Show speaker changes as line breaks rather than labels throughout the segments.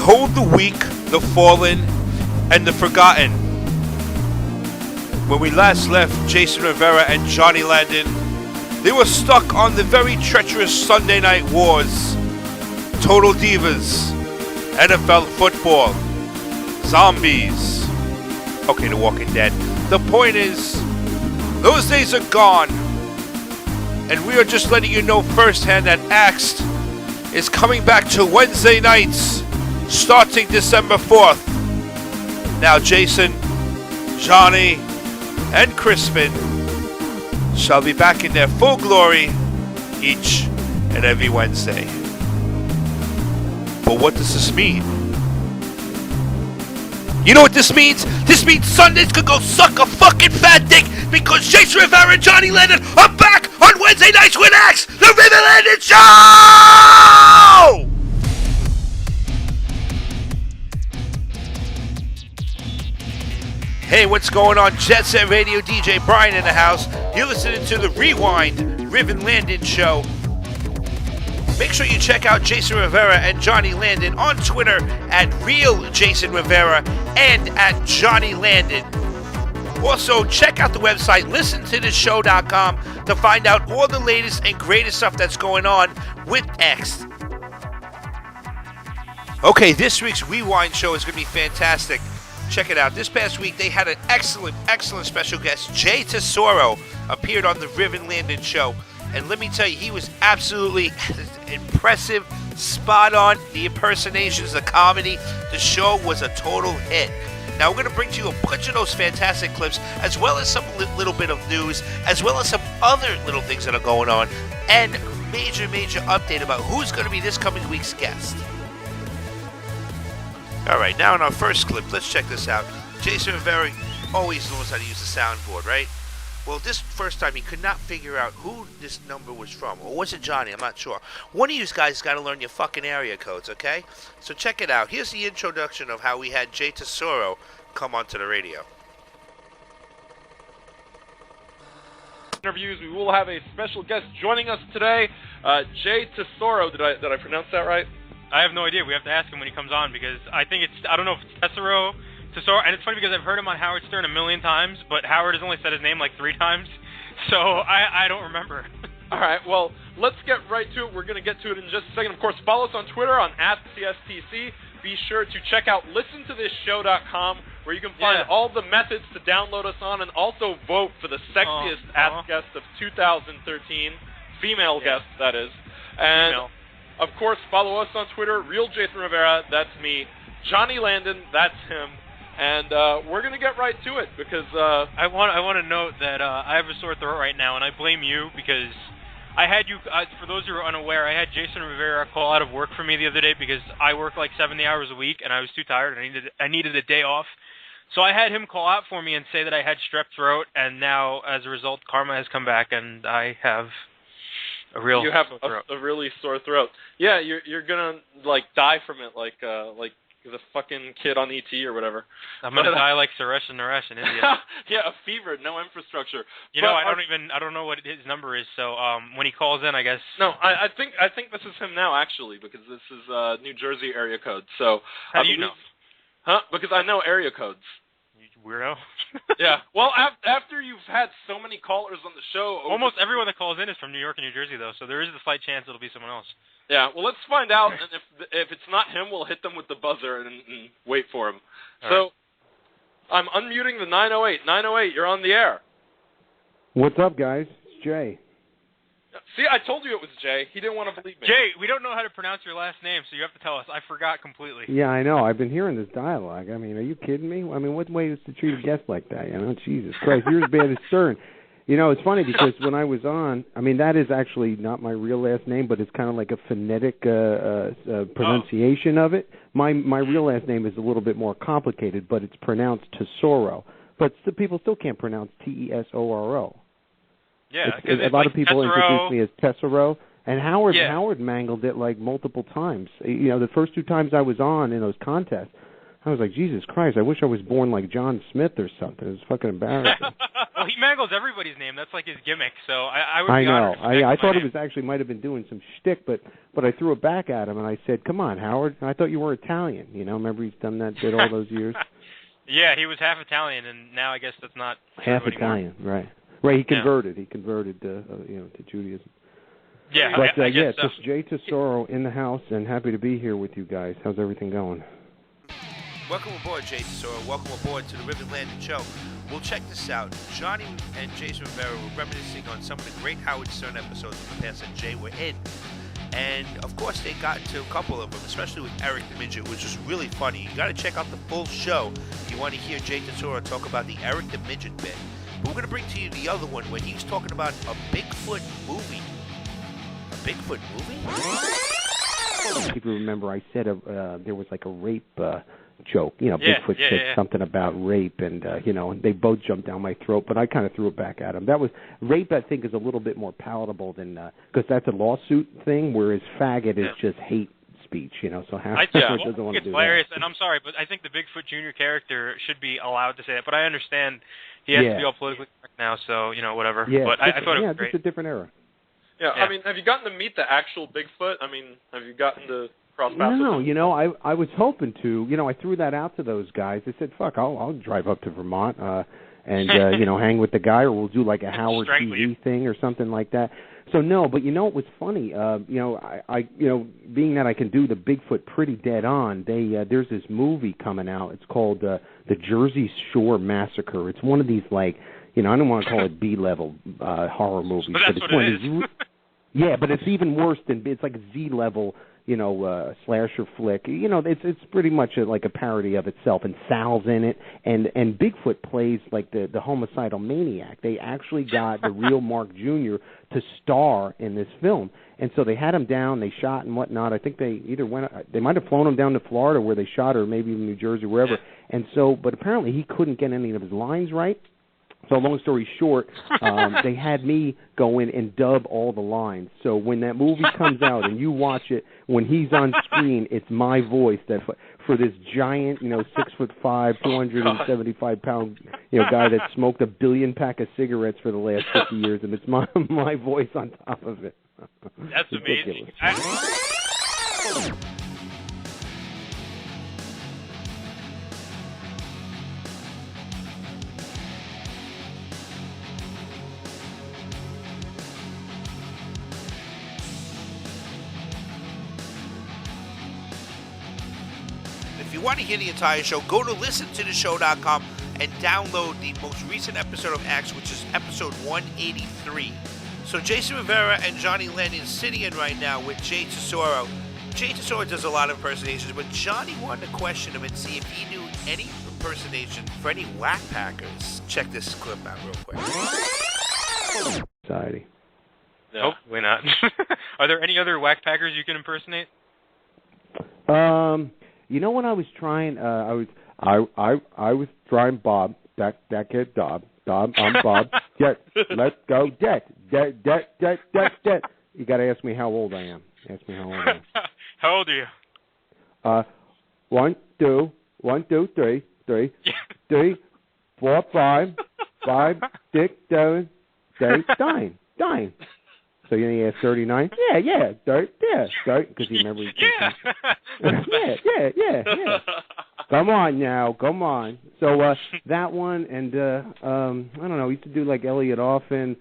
Behold the weak, the fallen, and the forgotten. When we last left Jason Rivera and Johnny Landin, they were stuck on the very treacherous Sunday Night Wars, Total Divas, NFL football, zombies. Okay, The Walking Dead. The point is, those days are gone, and we are just letting you know firsthand that Axed is coming back to Wednesday nights, starting December 4th. Now Jason, Johnny, and Crispin shall be back in their full glory each and every Wednesday. But what does this mean? You know what this means? This means Sundays could go suck a fucking fat dick because Jason Rivera and Johnny Landin are back on Wednesday nights with X, the River Landin Show! Hey, what's going on? Jet Set Radio, DJ Brian in the house. You're listening to the Rewind Riven Landin Show. Make sure you check out Jason Rivera and Johnny Landin on Twitter at Real Jason Rivera and at Johnny Landin. Also, check out the website listentotheshow.com to find out all the latest and greatest stuff that's going on with X. Okay, this week's Rewind show is going to be fantastic. Check it out. This past week, they had an excellent special guest. Jay Tesoro appeared on the Riven Landin Show. And let me tell you, he was absolutely impressive, spot on. The impersonations, the comedy, the show was a total hit. Now, we're going to bring to you a bunch of those fantastic clips, as well as some little bit of news, as well as some other little things that are going on, and major update about who's going to be this coming week's guest. All right, now in our first clip, let's check this out. Jason Rivera always knows how to use the soundboard, right? Well, this first time he could not figure out who this number was from. Or was it Johnny? I'm not sure. One of you guys got to learn your fucking area codes, okay? So check it out. Here's the introduction of how we had Jay Tesoro come onto the radio.
Interviews. We will have a special guest joining us today, Jay Tesoro. Did I pronounce that right?
I have no idea. We have to ask him when he comes on because I don't know if it's Tesoro, and it's funny because I've heard him on Howard Stern a million times, but Howard has only said his name like 3 times, so I don't remember.
All right, well, let's get right to it. We're going to get to it in just a second. Of course, follow us on Twitter on @CSTC. Be sure to check out listentothisshow.com where you can find all the methods to download us on and also vote for the sexiest Ask Guest of 2013, female guest, that is. And female. Of course, follow us on Twitter, Real Jason Rivera, that's me, Johnny Landin, that's him, and we're going to get right to it because...
I want to note that I have a sore throat right now, and I blame you because I had you, for those who are unaware, I had Jason Rivera call out of work for me the other day because I work like 70 hours a week, and I was too tired, and I needed a day off. So I had him call out for me and say that I had strep throat, and now, as a result, karma has come back, and I have...
You have a really sore throat. Yeah, you're gonna like die from it, like the fucking kid on ET or whatever.
I'm gonna die like Suresh and Naresh in India.
Yeah, a fever, no infrastructure.
You know, I don't know what his number is. So when he calls in, I guess.
No, I think this is him now actually because this is New Jersey area code. So
how do you know?
Huh? Because I know area codes.
Weirdo.
Yeah. Well, after you've had so many callers on the show...
Almost everyone that calls in is from New York and New Jersey, though, so there is a slight chance it'll be someone else.
Yeah, well, let's find out, and if it's not him, we'll hit them with the buzzer and wait for him. All right. I'm unmuting the 908. 908, you're on the air.
What's up, guys? It's Jay.
See, I told you it was Jay. He didn't want to believe me.
Jay, we don't know how to pronounce your last name, so you have to tell us. I forgot completely.
Yeah, I know. I've been hearing this dialogue. I mean, are you kidding me? I mean, what way is to treat a guest like that? You know, Jesus Christ, you're as bad as Stern. You know, it's funny because when I was on, I mean, that is actually not my real last name, but it's kind of like a phonetic pronunciation of it. My real last name is a little bit more complicated, but it's pronounced Tesoro. But people still can't pronounce Tesoro.
Yeah,
a lot of people
Tesoro.
introduced me as Tesoro, and Howard mangled it like multiple times. You know, the first 2 times I was on in those contests, I was like, Jesus Christ, I wish I was born like John Smith or something. It was fucking embarrassing.
Well, he mangles everybody's name. That's like his gimmick. So I would be
I know.
honored if he
I
mangled my
thought
name.
he was actually might have been doing some shtick, but I threw it back at him and I said, "Come on, Howard. I thought you were Italian. You know, remember he's done that bit all those years."
Yeah, he was half Italian, and now I guess that's not
Half
true anymore.
Italian, right? Right. He converted. He converted, to Judaism.
Yeah,
But
I
yeah,
guess so.
just Jay Tesoro in the house, and happy to be here with you guys. How's everything going?
Welcome aboard, Jay Tesoro. Welcome aboard to the Rivet Landin show. Well, check this out. Johnny and Jason Rivera were reminiscing on some of the great Howard Stern episodes in the past that Jay were in. And, of course, they got into a couple of them, especially with Eric the Midget, which was really funny. You got to check out the full show if you want to hear Jay Tesoro talk about the Eric the Midget bit. But we're going to bring to you the other one where he's talking about a Bigfoot movie. A Bigfoot movie?
If you remember, I said there was like a rape joke. You know, Bigfoot said something about rape, and they both jumped down my throat, but I kind of threw it back at him. That was rape. I think is a little bit more palatable than because that's a lawsuit thing, whereas faggot is just hate speech. So Howard doesn't want to do
hilarious,
that.
and I'm sorry, but I think the Bigfoot Jr. character should be allowed to say it. But I understand he has to be all politically correct now, so whatever.
Yeah,
but I thought it was great.
It's a different era.
Yeah, I mean, have you gotten to meet the actual Bigfoot? I mean, have you gotten to cross paths with him?
No, I was hoping to. I threw that out to those guys. I said, "Fuck, I'll drive up to Vermont and hang with the guy, or we'll do like a Howard TV thing or something like that." So no, but it was funny. I being that I can do the Bigfoot pretty dead on. There's this movie coming out. It's called the Jersey Shore Massacre. It's one of these I don't want to call it B-level horror movies,
but that's
it's
what
one
it
of these. Yeah, but it's even worse than it's like Z-level. Slasher flick. It's pretty much like a parody of itself, and Sal's in it, and Bigfoot plays like the homicidal maniac. They actually got the real Mark Jr. to star in this film, and so they had him down, they shot and whatnot. I think they might have flown him down to Florida where they shot, or maybe even New Jersey, wherever. And so, but apparently he couldn't get any of his lines right. So long story short, they had me go in and dub all the lines. So when that movie comes out and you watch it, when he's on screen, it's my voice that for this giant, 6'5", 275-pound, guy that smoked 1 billion pack of cigarettes for the last 50 years, and it's my voice on top of it.
That's amazing.
If you want to hear the entire show, go to listentotheshow.com and download the most recent episode of Axe, which is episode 183. So Jason Rivera and Johnny Landin sitting in right now with Jay Tesoro. Jay Tesoro does a lot of impersonations, but Johnny wanted to question him and see if he knew any impersonation for any whack packers. Check this clip out real quick.
Society.
No, hopefully not. Are there any other whack packers you can impersonate?
When I was trying, I was trying Bob. That kid, Bob. I'm Bob. Let's go, Jet. You got to ask me how old I am. Ask me how old I am.
How old are you?
1, 2, 3, 4, 5, 6, 7, 8, 9. So you ask 39? Yeah, 30, because you remember. Yeah. Come on now, come on. So that one, and I don't know. We used to do like Elliot Offen.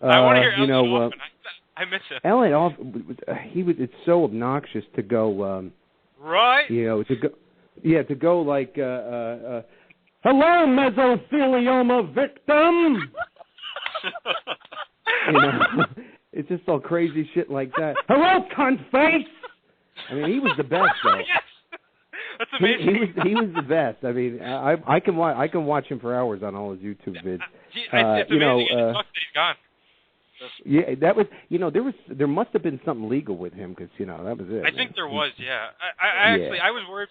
I want to hear Elliot Offen. I miss him.
Elliot Offen, it's so obnoxious to go.
Right.
To go like, hello, mesothelioma victim. It's just all crazy shit like that. Hello, cunt face. I mean, he was the best though.
Yes. That's amazing.
He was the best. I mean, I can watch him for hours on all his YouTube vids.
It's amazing. That he's gone.
Yeah, that was. There must have been something legal with him because that was it.
I think there was. Yeah. I was worried.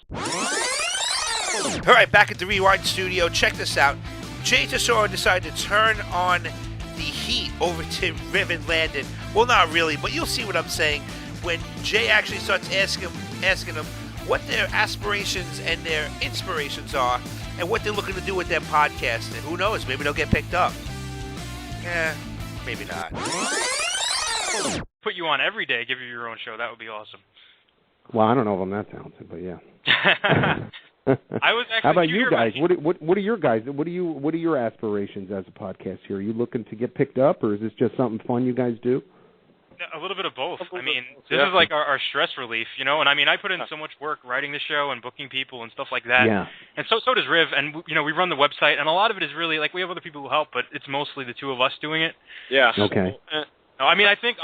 All right, back at the Rewind studio. Check this out. Jay Tesoro decided to turn on the heat over to Rivet Landin. Well, not really, but you'll see what I'm saying when Jay actually starts asking him what their aspirations and their inspirations are and what they're looking to do with their podcast. And who knows, maybe they'll get picked up. Yeah, maybe not.
Put you on every day, give you your own show. That would be awesome.
Well, I don't know if I'm that talented, but yeah.
I was actually.
How about you guys? What are your guys? What are your aspirations as a podcast here? Are you looking to get picked up, or is this just something fun you guys do?
A little bit of both. I mean, this is like our stress relief, you know. And I mean, I put in so much work writing the show and booking people and stuff like that.
Yeah.
And so does Riv. And you know, we run the website, and a lot of it is really like we have other people who help, but it's mostly the two of us doing it.
Yeah.
Okay.
No, I mean, I think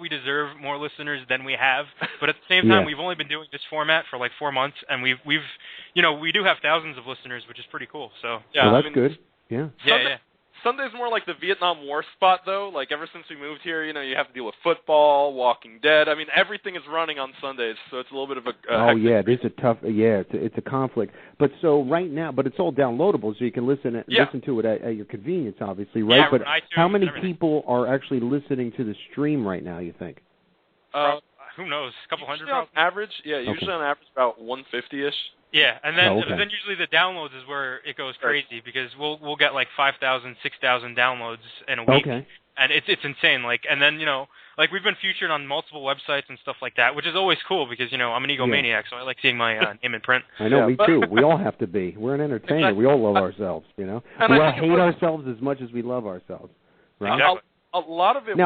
we deserve more listeners than we have. But at the same time, we've only been doing this format for like 4 months, and we've you know, we do have thousands of listeners, which is pretty cool. So
yeah, well, that's good. Yeah.
Sunday's more like the Vietnam War spot, though. Like, ever since we moved here, you know, you have to deal with football, Walking Dead. I mean, everything is running on Sundays, so it's a little bit of a
there's a tough, it's a conflict. But so right now, but it's all downloadable, so you can listen to it at your convenience, obviously, right?
Yeah,
but
iTunes
how many people are actually listening to the stream right now, you think?
Who knows? A couple hundred?
On average, usually on average about 150-ish.
Yeah, and then then usually the downloads is where it goes crazy because we'll get like 5,000, 6,000 downloads in a week, and it's insane. Like, and then you know, like we've been featured on multiple websites and stuff like that, which is always cool because you know I'm an egomaniac, so I like seeing my name in print.
I know, me too. We all have to be. We're an entertainer. We all love ourselves, you know. We all hate ourselves as much as we love ourselves, right?
Exactly.
A lot of it.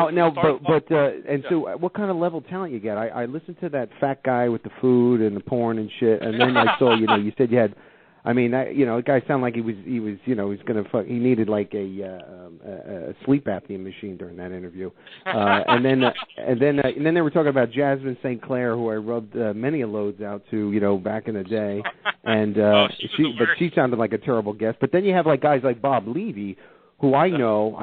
So what kind of level talent you get? I listened to that fat guy with the food and the porn and shit, and then I saw, you know, you said you had, I mean, you know, the guy sounded like he was, you know, he's gonna he needed like a sleep apnea machine during that interview, and then they were talking about Jasmine St. Clair, who I rubbed many a loads out to, you know, back in the day, and she sounded like a terrible guest. But then you have like guys like Bob Levy, who I know,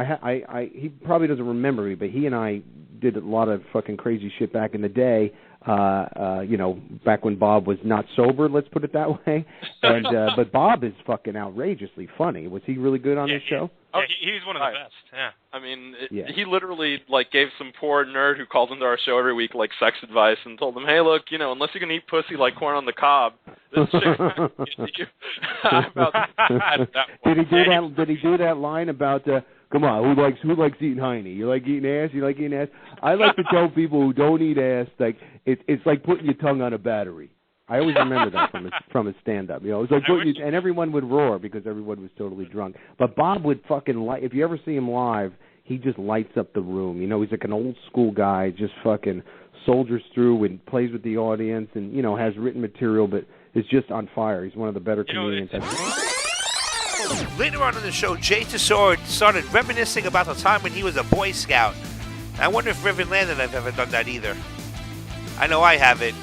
he probably doesn't remember me, but he and I did a lot of fucking crazy shit back in the day, you know, back when Bob was not sober, let's put it that way. And but Bob is fucking outrageously funny. Was he really good on this show?
Yeah, he's one of the best, yeah.
I mean, he literally, like, gave some poor nerd who called into our show every week, like, sex advice and told him, hey, look, you know, unless you can eat pussy like corn on the cob, this shit about that
Did he do that line about, come on, who likes eating hiney? You like eating ass? You like eating ass? I like to tell people who don't eat ass, like, it's like putting your tongue on a battery. I always remember that from his stand-up. You know, it was like and everyone would roar because everyone was totally drunk. But Bob would fucking if you ever see him live, he just lights up the room. You know, he's like an old school guy, just fucking soldiers through and plays with the audience, and you know has written material, but is just on fire. He's one of the better comedians.
Later on in the show, Jay Tesoro started reminiscing about the time when he was a Boy Scout. I wonder if Riv and Landin have ever done that either. I know I haven't.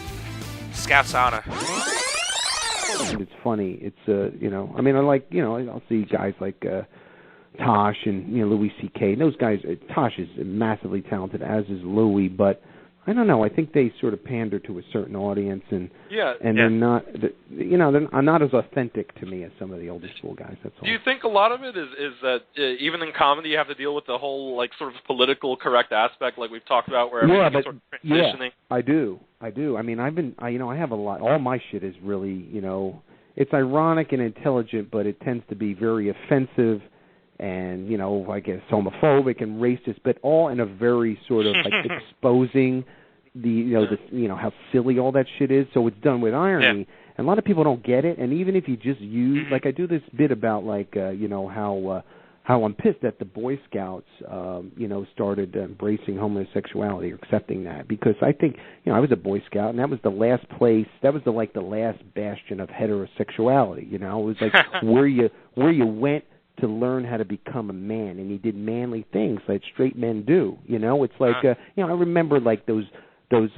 Scout's honor.
It's funny. It's you know, I mean, I like, you know, I'll see guys like Tosh and, you know, Louis C.K. And those guys. Tosh is massively talented, as is Louis, but I don't know. I think they sort of pander to a certain audience, and they're not, you know, they're not as authentic to me as some of the older school guys. That's all.
Do you think a lot of it is that even in comedy you have to deal with the whole like sort of political correct aspect, like we've talked about, where everything's sort of transitioning?
I do. I mean, you know, I have a lot. All my shit is really, you know, it's ironic and intelligent, but it tends to be very offensive. And, you know, I guess homophobic and racist, but all in a very sort of like exposing how silly all that shit is. So it's done with irony. And a lot of people don't get it. And even if you just use, like I do this bit about like, you know, how I'm pissed that the Boy Scouts, you know, started embracing homosexuality or accepting that, because I think, you know, I was a Boy Scout and that was the last place, that was the last bastion of heterosexuality. You know, it was like where you went to learn how to become a man, and he did manly things like straight men do. You know, it's like you know, I remember like those times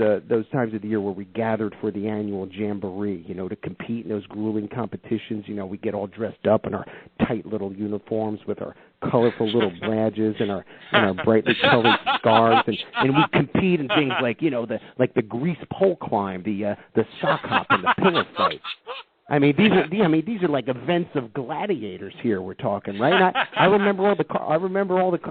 of the year where we gathered for the annual jamboree, you know, to compete in those grueling competitions. You know, we get all dressed up in our tight little uniforms with our colorful little badges and our brightly colored scarves, and we compete in things like, you know, the grease pole climb, the sock hop, and the pillow fight. I mean, these are like events of gladiators here. We're talking, right? I remember all the.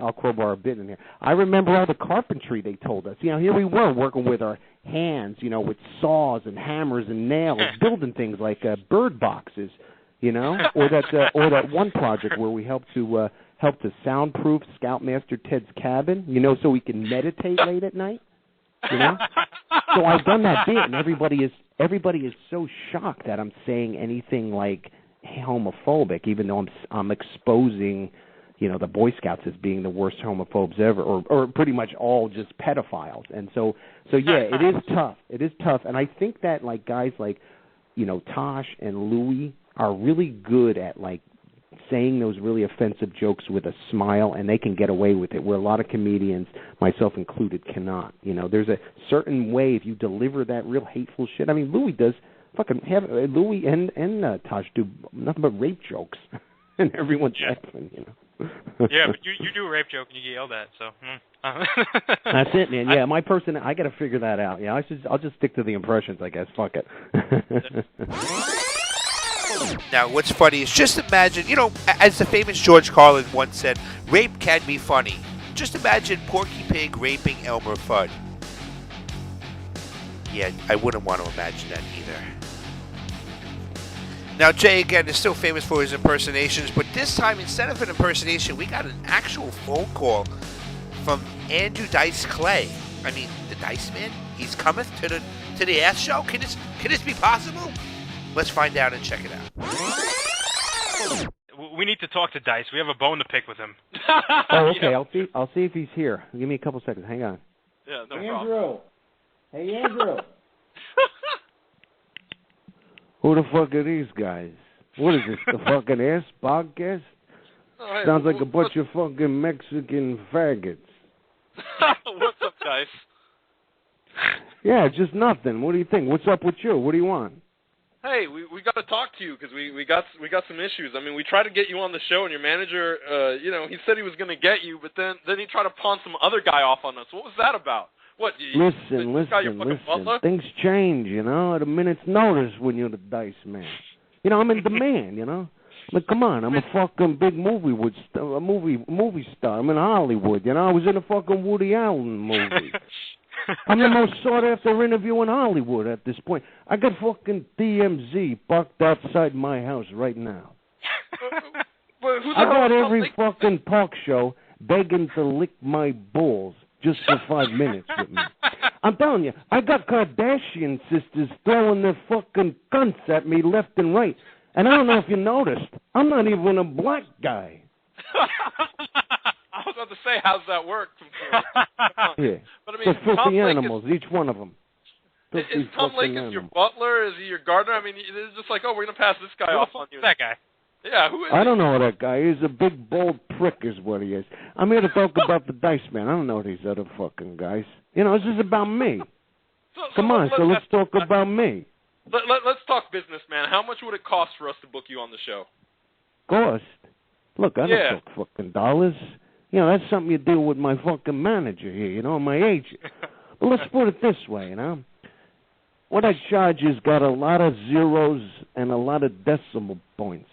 I'll crowbar a bit in here. I remember all the carpentry they told us. Here we were working with our hands, with saws and hammers and nails, building things like bird boxes, or that one project where we helped to soundproof Scoutmaster Ted's cabin, so we can meditate late at night. So I've done that bit, and everybody is so shocked that I'm saying anything like homophobic, even though I'm exposing, the Boy Scouts as being the worst homophobes ever, or pretty much all just pedophiles. And so yeah, it is tough. It is tough, and I think that like guys like, Tosh and Louie are really good at like saying those really offensive jokes with a smile, and they can get away with it, where a lot of comedians, myself included, cannot. There's a certain way if you deliver that real hateful shit. I mean, Louis does Louis and Tosh do nothing but rape jokes, and everyone's laughing.
Yeah, but you do a rape joke and you get yelled at, so.
That's it, man. Yeah, my person, I got to figure that out. Yeah, I'll just stick to the impressions, I guess. Fuck it.
Now, what's funny is just imagine, as the famous George Carlin once said, rape can be funny. Just imagine Porky Pig raping Elmer Fudd. Yeah, I wouldn't want to imagine that either. Now, Jay, again, is still famous for his impersonations, but this time, instead of an impersonation, we got an actual phone call from Andrew Dice Clay. I mean, the Dice Man, he's cometh to the ass show? Can this be possible? Let's find out and check it out.
We need to talk to Dice. We have a bone to pick with him.
Oh, okay. I'll see if he's here. Give me a couple seconds. Hang on.
Yeah, no
Andrew.
problem.
Hey, Andrew. Who the fuck are these guys? What is this, the fucking ass podcast?
Oh, hey,
Sounds like a bunch of fucking Mexican faggots.
What's up, Dice?
Yeah, just nothing. What do you think? What's up with you? What do you want?
Hey, we got to talk to you because we got some issues. I mean, we tried to get you on the show, and your manager, he said he was going to get you, but then he tried to pawn some other guy off on us. What was that about? What?
Listen. Things change, at a minute's notice when you're the Dice Man. I'm in demand, Like, come on, I'm a fucking big movie star. I'm in Hollywood, I was in a fucking Woody Allen movie. I'm the most sought-after interview in Hollywood at this point. I got fucking DMZ parked outside my house right now. I got every fucking talk show begging to lick my balls just for 5 minutes with me. I'm telling you, I got Kardashian sisters throwing their fucking cunts at me left and right. And I don't know if you noticed, I'm not even a black guy.
I was about to say, how's that work?
Yeah.
But I mean,
they're filthy animals, each one of them.
Is Tom Lakins your butler? Is he your gardener? I mean, it's just like, we're going to pass this guy off on you.
That guy.
Yeah, who is
I don't know who that guy is. A big, bold prick is what he is. I'm here to talk about the Dice Man. I don't know these other fucking guys. This is about me. Come on, let's talk about me.
Let's talk business, man. How much would it cost for us to book you on the show?
Cost? Look, I don't talk fucking dollars. That's something you deal with my fucking manager here, my agent. But let's put it this way, What I charge has got a lot of zeros and a lot of decimal points.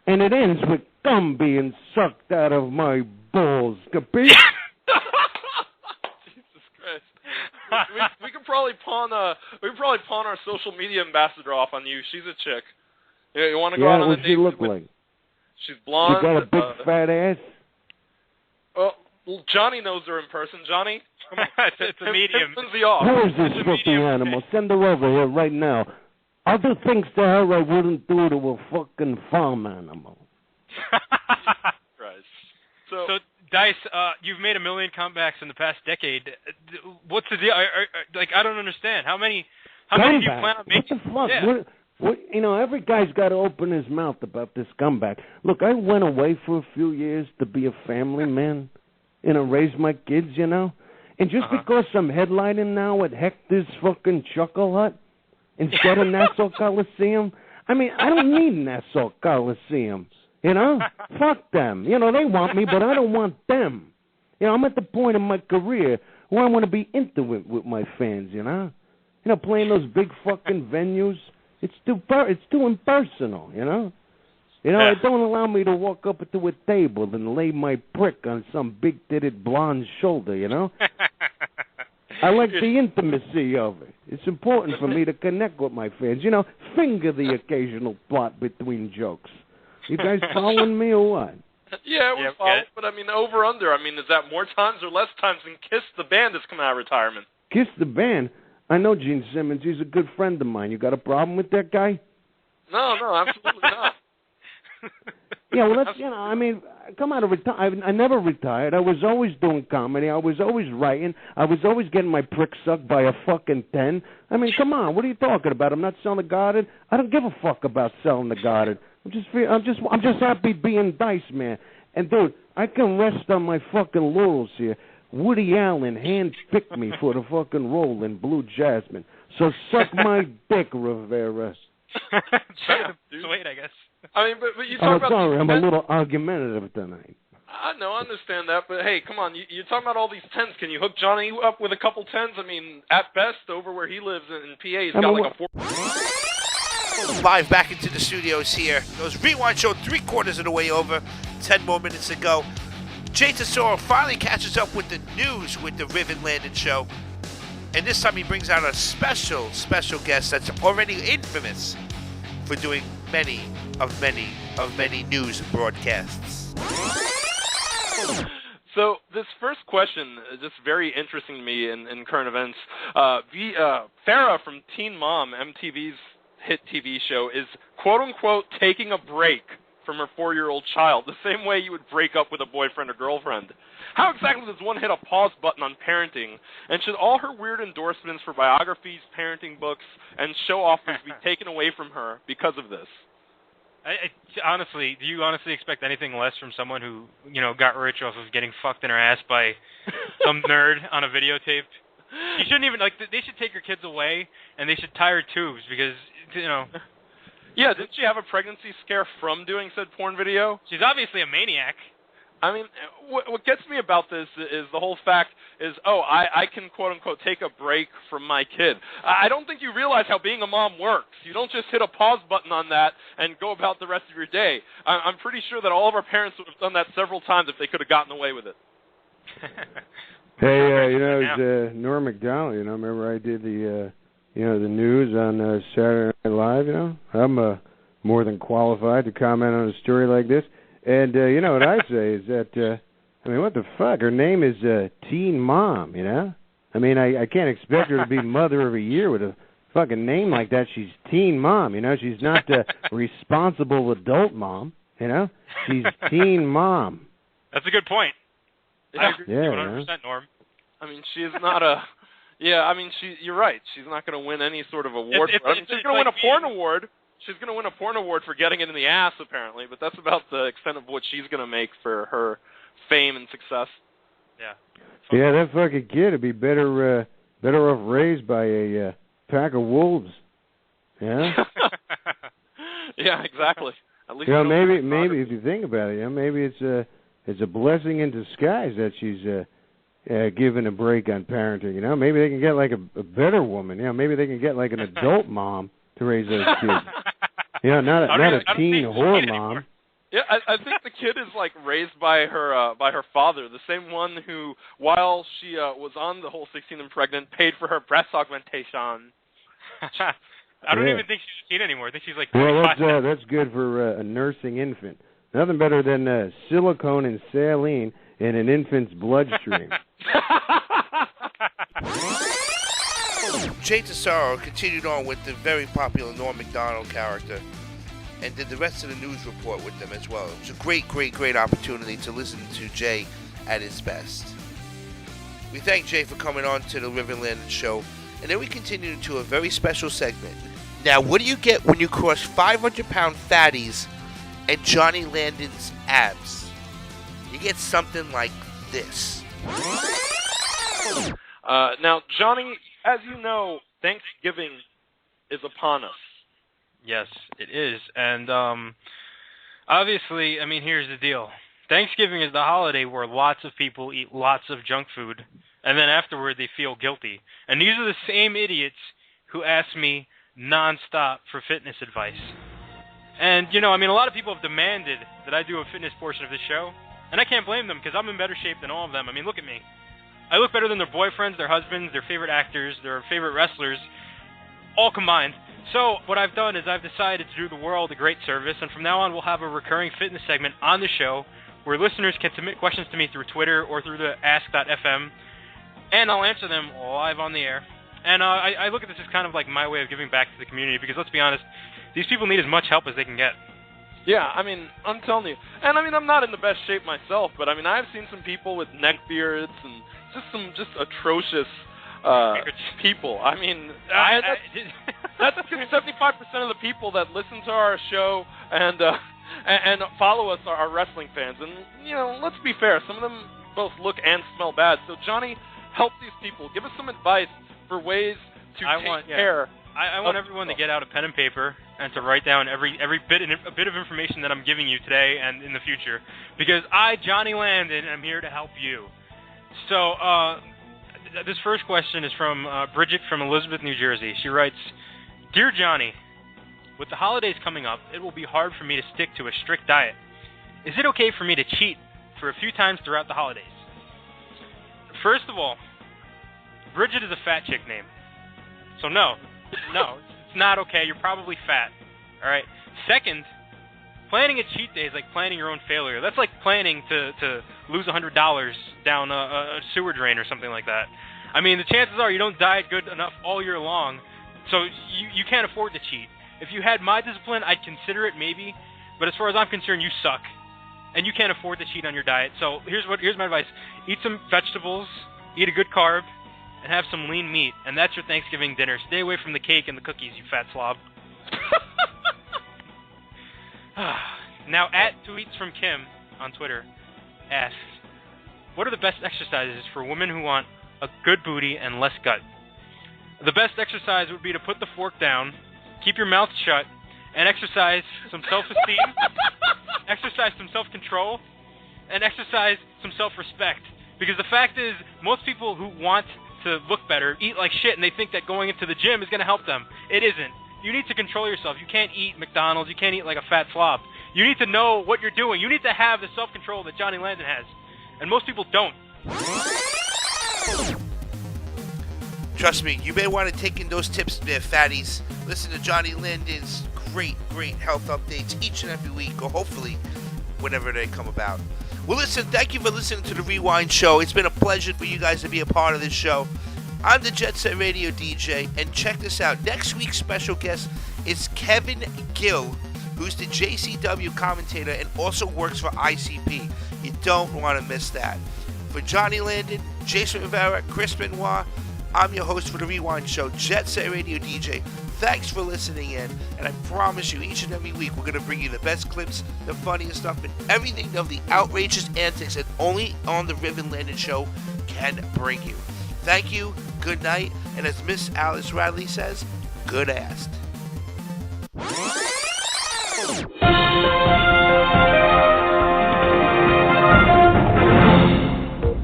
And it ends with gum being sucked out of my balls, capiche?
Jesus Christ. We could probably pawn our social media ambassador off on you. She's a chick. You want to go out on a date?
What does she look like?
She's blonde.
She got a big fat ass?
Well, Johnny knows her in person. Johnny, come on.
It's a medium.
Who is this fucking animal? Send her over here right now. I'll do things to her I wouldn't do to a fucking farm animal.
Christ.
So, Dice, you've made 1 million comebacks in the past decade. What's the deal? I don't understand. How many do you plan on making?
What the fuck? Yeah. Every guy's got to open his mouth about this comeback. Look, I went away for a few years to be a family man, raise my kids, And just because I'm headlining now at Hector's fucking Chuckle Hut instead of Nassau Coliseum, I mean, I don't need Nassau Coliseum, Fuck them. They want me, but I don't want them. I'm at the point in my career where I want to be intimate with my fans, playing those big fucking venues, It's too impersonal, you know? You know, it don't allow me to walk up to a table and lay my prick on some big-titted blonde's shoulder, you know? I like the intimacy of it. It's important for me to connect with my fans. You know, finger the occasional plot between jokes. You guys following me or what?
Yeah, we follow. But, I mean, over, under, I mean, is that more times or less times than Kiss the band that's coming out of retirement?
Kiss the band? I know Gene Simmons. He's a good friend of mine. You got a problem with that guy?
No, absolutely not.
Yeah, well, that's, you know, I mean, come out of retirement. I never retired. I was always doing comedy. I was always writing. I was always getting my prick sucked by a fucking 10. I mean, come on, what are you talking about? I'm not selling the garden. I don't give a fuck about selling the garden. I'm just happy being Dice, man. And dude, I can rest on my fucking laurels here. Woody Allen handpicked me for the fucking role in Blue Jasmine. So suck my dick, Rivera.
Sweet, I guess.
I mean, but you talk about...
sorry, I'm a little argumentative tonight.
I know, I understand that, but hey, come on, you're talking about all these 10s. Can you hook Johnny up with a couple 10s? I mean, at best, over where he lives in PA, he's got like a 4...
Live back into the studios here. Those Rewind Show 3/4 of the way over. 10 more minutes to go. Jay Tesoro finally catches up with the news with the Riv and Landin show. And this time he brings out a special guest that's already infamous for doing many news broadcasts.
So this first question is just very interesting to me in current events. Farrah from Teen Mom, MTV's hit TV show, is quote-unquote taking a break from her 4-year-old child, the same way you would break up with a boyfriend or girlfriend. How exactly does one hit a pause button on parenting? And should all her weird endorsements for biographies, parenting books, and show offers be taken away from her because of this?
Honestly, do you honestly expect anything less from someone who, you know, got rich off of getting fucked in her ass by some nerd on a videotape? You shouldn't even, like, they should take her kids away, and they should tie her tubes because, you know...
Yeah, didn't she have a pregnancy scare from doing said porn video?
She's obviously a maniac.
I mean, what gets me about this is the whole fact is, I can quote-unquote take a break from my kid. I don't think you realize how being a mom works. You don't just hit a pause button on that and go about the rest of your day. I'm pretty sure that all of our parents would have done that several times if they could have gotten away with it.
Hey, you know, it's Norm Macdonald, you know, remember I did the news on Saturday Night Live, you know? I'm more than qualified to comment on a story like this. And, you know, what I say is that, I mean, what the fuck? Her name is Teen Mom, you know? I mean, I can't expect her to be Mother of a Year with a fucking name like that. She's Teen Mom, you know? She's not a responsible adult mom, you know? She's Teen Mom.
That's a good point. I agree with you 100%, Norm.
I mean, she is not a... Yeah, I mean, you're right. She's not going to win any sort of award. She's going to win a porn award. She's going to win a porn award for getting it in the ass, apparently, but that's about the extent of what she's going to make for her fame and success.
Yeah.
Yeah, that fucking kid would be better off raised by a pack of wolves. Yeah.
Yeah, exactly. At least
you know, maybe if you think about it, you know, maybe it's a blessing in disguise that she's given a break on parenting. You know, maybe they can get like a better woman. You know, maybe they can get like an adult mom to raise those kids. You know, not a teen whore mom.
Yeah, I think the kid is like raised by her father, the same one who, while she was on the whole 16 and pregnant, paid for her breast augmentation.
I don't even think she's a teen anymore. I think she's like
25. Well, that's good for a nursing infant. Nothing better than silicone and saline in an infant's bloodstream.
Jay Tesoro continued on with the very popular Norm Macdonald character and did the rest of the news report with them as well. It was a great opportunity to listen to Jay at his best. We thank Jay for coming on to the Riv and Landin show, and then we continue to a very special segment. Now, what do you get when you crush 500-pound fatties and Johnny Landin's abs? You get something like this.
Now, Johnny, as you know, Thanksgiving is upon us.
Yes, it is. And obviously, I mean, here's the deal. Thanksgiving is the holiday where lots of people eat lots of junk food, and then afterward they feel guilty. And these are the same idiots who ask me non-stop for fitness advice. And, you know, I mean, a lot of people have demanded that I do a fitness portion of this show, and I can't blame them because I'm in better shape than all of them. I mean, look at me. I look better than their boyfriends, their husbands, their favorite actors, their favorite wrestlers, all combined. So what I've done is I've decided to do the world a great service, and from now on we'll have a recurring fitness segment on the show where listeners can submit questions to me through Twitter or through the ask.fm, and I'll answer them live on the air. And I look at this as kind of like my way of giving back to the community because, let's be honest, these people need as much help as they can get.
Yeah, I mean, I'm telling you. And, I mean, I'm not in the best shape myself, but, I mean, I've seen some people with neck beards and just atrocious people. I mean, that's 75% of the people that listen to our show and follow us are wrestling fans. And, you know, let's be fair. Some of them both look and smell bad. So, Johnny, help these people. Give us some advice for ways to take care.
I want everyone to get out a pen and paper and to write down every bit of information that I'm giving you today and in the future. Because I, Johnny Landin, am here to help you. So, this first question is from Bridget from Elizabeth, New Jersey. She writes, Dear Johnny, with the holidays coming up, it will be hard for me to stick to a strict diet. Is it okay for me to cheat for a few times throughout the holidays? First of all, Bridget is a fat chick name. So no, it's not okay. You're probably fat. All right. Second, planning a cheat day is like planning your own failure. That's like planning to lose $100 down a sewer drain or something like that. I mean, the chances are you don't diet good enough all year long, so you can't afford to cheat. If you had my discipline, I'd consider it maybe, but as far as I'm concerned, you suck, and you can't afford to cheat on your diet. So here's my advice: eat some vegetables, eat a good carb, and have some lean meat, and that's your Thanksgiving dinner. Stay away from the cake and the cookies, you fat slob. Now, @tweets from Kim on Twitter asks, what are the best exercises for women who want a good booty and less gut? The best exercise would be to put the fork down, keep your mouth shut, and exercise some self-esteem, exercise some self-control, and exercise some self-respect. Because the fact is, most people who want to look better eat like shit, and they think that going into the gym is going to help them. It isn't. You need to control yourself. You can't eat McDonald's. You can't eat like a fat slob. You need to know what you're doing. You need to have the self-control that Johnny Landin has. And most people don't.
Trust me, you may want to take in those tips there, fatties. Listen to Johnny Landin's great health updates each and every week, or hopefully whenever they come about. Well, listen, thank you for listening to the Rewind Show. It's been a pleasure for you guys to be a part of this show. I'm the Jet Set Radio DJ, and check this out. Next week's special guest is Kevin Gill, who's the JCW commentator and also works for ICP. You don't want to miss that. For Johnny Landin, Jason Rivera, Chris Benoit, I'm your host for the Rewind Show, Jet Set Radio DJ. Thanks for listening in, and I promise you, each and every week, we're going to bring you the best clips, the funniest stuff, and everything of the outrageous antics that only on the Riv and Landin Show can bring you. Thank you, good night, and as Miss Alice Radley says, good ass.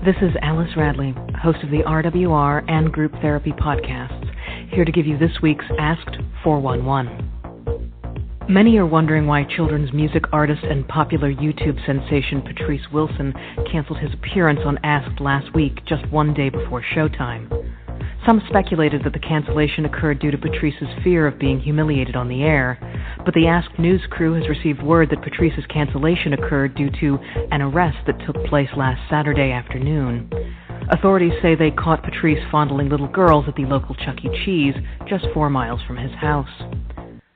This is Alice Radley, host of the RWR and Group Therapy podcasts, here to give you this week's Asked 411. Many are wondering why children's music artist and popular YouTube sensation Patrice Wilson canceled his appearance on Asked last week, just one day before showtime. Some speculated that the cancellation occurred due to Patrice's fear of being humiliated on the air, but the Asked news crew has received word that Patrice's cancellation occurred due to an arrest that took place last Saturday afternoon. Authorities say they caught Patrice fondling little girls at the local Chuck E. Cheese, just 4 miles from his house.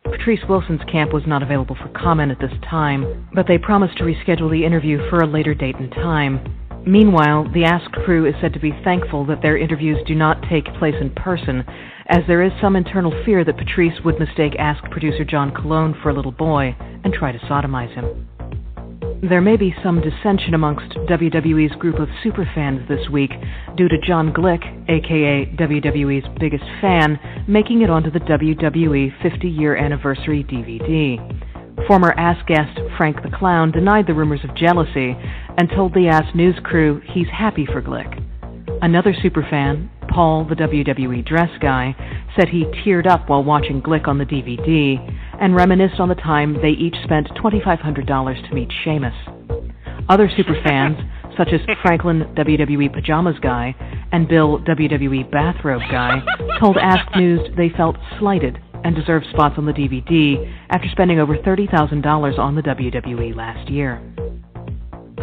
Patrice Wilson's camp was not available for comment at this time, but they promised to reschedule the interview for a later date and time. Meanwhile, the Asked crew is said to be thankful that their interviews do not take place in person, as there is some internal fear that Patrice would mistake Asked producer John Colon for a little boy and try to sodomize him. There may be some dissension amongst WWE's group of superfans this week due to John Glick, aka WWE's biggest fan, making it onto the WWE 50-year anniversary DVD. Former Ask guest Frank the Clown denied the rumors of jealousy and told the Ask news crew he's happy for Glick. Another superfan, Paul, the WWE dress guy, said he teared up while watching Glick on the DVD and reminisced on the time they each spent $2,500 to meet Sheamus. Other superfans, such as Franklin, WWE Pajamas Guy, and Bill, WWE Bathrobe Guy, told Ask News they felt slighted and deserved spots on the DVD after spending over $30,000 on the WWE last year.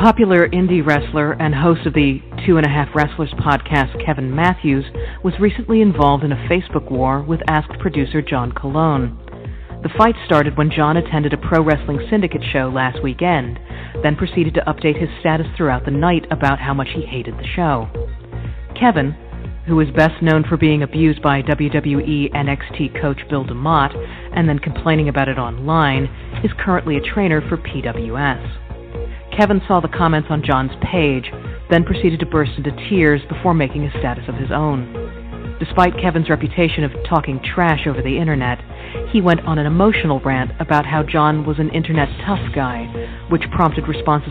Popular indie wrestler and host of the 2.5 Wrestlers podcast, Kevin Matthews, was recently involved in a Facebook war with Asked producer John Colon. The fight started when John attended a Pro Wrestling Syndicate show last weekend, then proceeded to update his status throughout the night about how much he hated the show. Kevin, who is best known for being abused by WWE NXT coach Bill DeMott and then complaining about it online, is currently a trainer for PWS. Kevin saw the comments on John's page, then proceeded to burst into tears before making a status of his own. Despite Kevin's reputation of talking trash over the internet, he went on an emotional rant about how John was an internet tough guy, which prompted responses